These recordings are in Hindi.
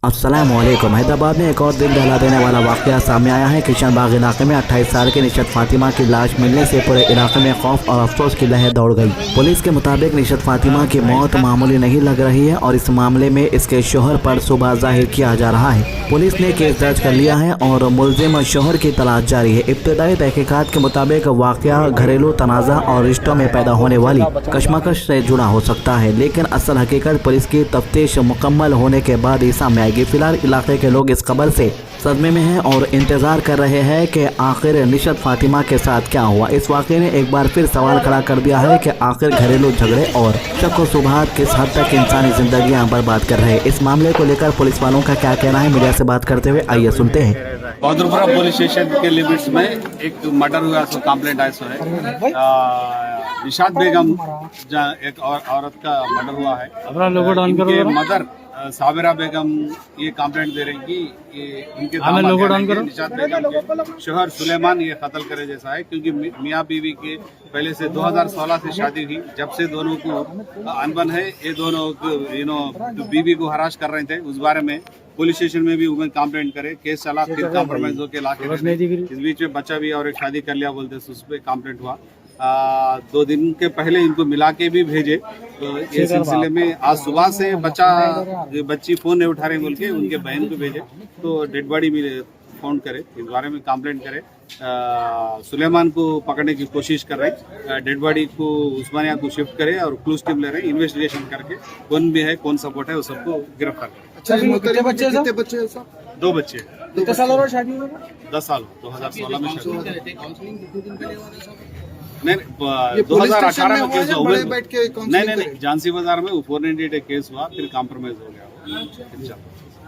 अस्सलामुअलैकुम। हैदराबाद में एक और दिल दहला देने वाला वाक़या सामने आया है। किशन बाग इलाके में 28 साल की निशत फातिमा की लाश मिलने से पूरे इलाके में खौफ और अफसोस की लहर दौड़ गई। पुलिस के मुताबिक निशत फातिमा की मौत मामूली नहीं लग रही है और इस मामले में इसके शोहर पर सुबह जाहिर किया जा रहा है। पुलिस ने केस दर्ज कर लिया है और मुलजिम शोहर की तलाश जारी है। इब्तदाई तहकीकात के मुताबिक वाक़या घरेलू तनाज़ा और रिश्तों में पैदा होने वाली कशमकश से जुड़ा हो सकता है, लेकिन असल हकीकत पुलिस की तफ्तीश मुकम्मल होने के बाद ही सामने आएगी। फिलहाल इलाके के लोग इस खबर से सदमे में हैं और इंतजार कर रहे हैं कि आखिर निशत फातिमा के साथ क्या हुआ। इस वाक़े ने एक बार फिर सवाल खड़ा कर दिया है कि आखिर घरेलू झगड़े और शक व शुबहात किस हद तक इंसानी जिंदगियां बर्बाद कर रहे हैं। इस मामले को लेकर पुलिस वालों का क्या कहना है, मीडिया से बात करते हुए आइए सुनते हैं। बहादुरपुरा पुलिस स्टेशन के लिमिट्स में एक मर्डर हुआ, सो कंप्लेंट आई सो है। निशात बेगम जहाँ एक औरत का मर्डर हुआ है, इनके मदर साबिरा बेगम ये कंप्लेंट दे रही कि उनके निशात बेगम के शोहर सुलेमान ये कत्ल करे जैसा है, क्योंकि मियाँ बीवी के पहले से 2016 से शादी हुई। जब से दोनों को अनबन है, ये दोनों बीवी को हरास कर रहे थे। उस बारे में पुलिस स्टेशन में भी वुमेन कंप्लेंट करे, केस चला, फिर कॉम्प्रोमाइज होकर लाके इस बीच में बच्चा भी और एक शादी कर लिया बोलते, उस पर कंप्लेंट हुआ। 2 दिन के पहले इनको मिला के भी भेजे। तो ये सिलसिले में आज सुबह से बच्ची फोन नहीं उठा रहे बोल के उनके बहन को भेजे, तो डेड बॉडी भी फोन करे, इस बारे में कंप्लेंट करे। सुलेमान को पकड़ने की कोशिश कर रहे, डेड बॉडी को उस्मानिया को शिफ्ट करे और क्लूज टीम ले रहे, इन्वेस्टिगेशन करके कौन भी है कौन सपोर्ट है वो सबको गिरफ्तार करे। कितने बच्चे हैं सर? 2 बच्चे। कितने साल हो शादी में? 10 साल, 2016 में शादी। नहीं, 2018 में केस हुआ। नहीं, झांसी बाजार में 498 केस हुआ, फिर कॉम्प्रोमाइज हो गया।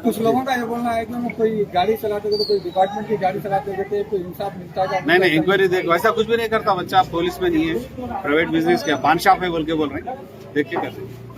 कुछ लोगों का ये बोलना है कि कोई गाड़ी चलाते थे तो कोई डिपार्टमेंट की गाड़ी चलाते थे, कोई इंसाफ मिलता है? नहीं, इंक्वायरी देख, वैसा कुछ भी नहीं करता बच्चा, पुलिस में नहीं है, प्राइवेट बिजनेस क्या पान शॉप है बोल रहे हैं, देखिए कैसे।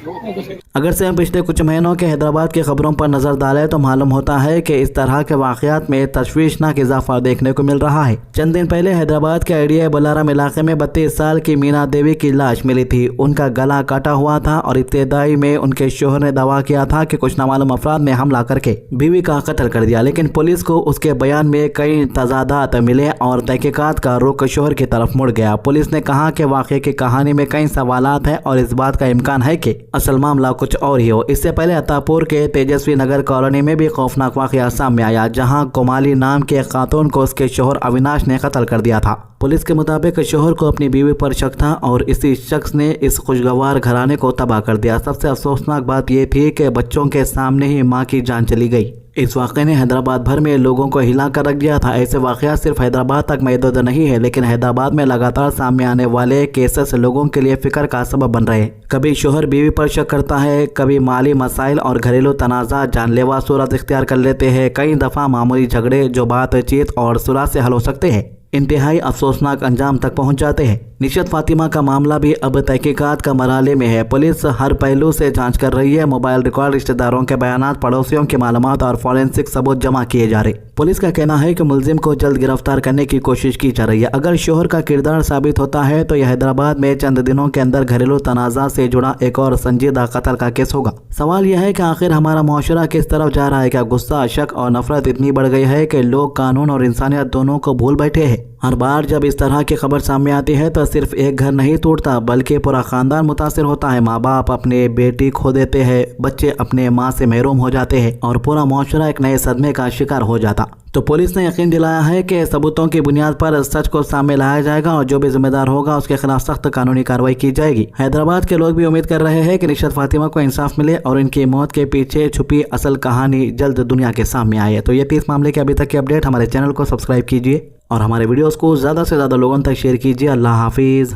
अगर से हम पिछले कुछ महीनों के हैदराबाद की खबरों पर नजर डालें तो मालूम होता है कि इस तरह के वाकयात में तशवीशनाक इजाफा देखने को मिल रहा है। चंद दिन पहले हैदराबाद के एडीआई बलाराम इलाके में 32 साल की मीना देवी की लाश मिली थी। उनका गला काटा हुआ था और इब्तदाई में उनके शोहर ने दावा किया था कि कुछ नामालूम अफराद ने हमला करके बीवी का कत्ल कर दिया, लेकिन पुलिस को उसके बयान में कई तजादात मिले और तहकीकात का रुख शोहर की तरफ मुड़ गया। पुलिस ने कहा कि वाकये की कहानी में कई सवालात हैं और इस बात का इम्कान है कि असल मामला कुछ और ही हो। इससे पहले अतापुर के तेजस्वी नगर कॉलोनी में भी खौफनाक वाकया सामने आया, जहां कोमाली नाम के खातून को उसके शोहर अविनाश ने कत्ल कर दिया था। पुलिस के मुताबिक शोहर को अपनी बीवी पर शक था और इसी शख्स ने इस खुशगवार घराने को तबाह कर दिया। सबसे अफसोसनाक बात यह थी कि बच्चों के सामने ही मां की जान चली गई। इस वाक़े ने हैदराबाद भर में लोगों को हिला कर रख दिया था। ऐसे वाक़यात सिर्फ हैदराबाद तक महदूद नहीं है, लेकिन हैदराबाद में लगातार सामने आने वाले केसेस लोगों के लिए फिक्र का सबब बन रहे हैं। कभी शोहर बीवी पर शक करता है, कभी माली मसाइल और घरेलू तनाज़ा जानलेवा सूरत इख्तियार कर लेते हैं। कई दफ़ा मामूली झगड़े जो बातचीत और सुलह से हल हो सकते हैं, इंतहाई अफसोसनाक अंजाम तक पहुंच जाते हैं। निशत फातिमा का मामला भी अब तहकीकात का मरहले में है। पुलिस हर पहलू से जांच कर रही है। मोबाइल रिकॉर्ड, रिश्तेदारों के बयानात, पड़ोसियों की मालूमात और फॉरेंसिक सबूत जमा किए जा रहे। पुलिस का कहना है कि मुलजिम को जल्द गिरफ्तार करने की कोशिश की जा रही है। अगर शोहर का किरदार साबित होता है तो यह हैदराबाद में चंद दिनों के अंदर घरेलू तनाज़ा से जुड़ा एक और संजीदा कत्ल का केस होगा। सवाल यह है कि आखिर हमारा मुआशरा किस तरफ जा रहा है? क्या गुस्सा, शक और नफरत इतनी बढ़ गई है कि लोग कानून और इंसानियत दोनों को भूल बैठे हैं? हर बार जब इस तरह की खबर सामने आती है तो सिर्फ एक घर नहीं टूटता, बल्कि पूरा खानदान मुतासिर होता है। माँ बाप अपने बेटी खो देते हैं, बच्चे अपने माँ से महरूम हो जाते हैं और पूरा मुआशरा एक नए सदमे का शिकार हो जाता। तो पुलिस ने यकीन दिलाया है कि सबूतों की बुनियाद पर सच को सामने लाया जाएगा और जो भी जिम्मेदार होगा उसके खिलाफ सख्त कानूनी कार्रवाई की जाएगी। हैदराबाद के लोग भी उम्मीद कर रहे हैं कि निशत फातिमा को इंसाफ मिले और इनकी मौत के पीछे छुपी असल कहानी जल्द दुनिया के सामने आए। तो ये 30 मामले के अभी तक की अपडेट। हमारे चैनल को सब्सक्राइब कीजिए और हमारे वीडियोस को ज़्यादा से ज़्यादा लोगों तक शेयर कीजिए। अल्लाह हाफिज़।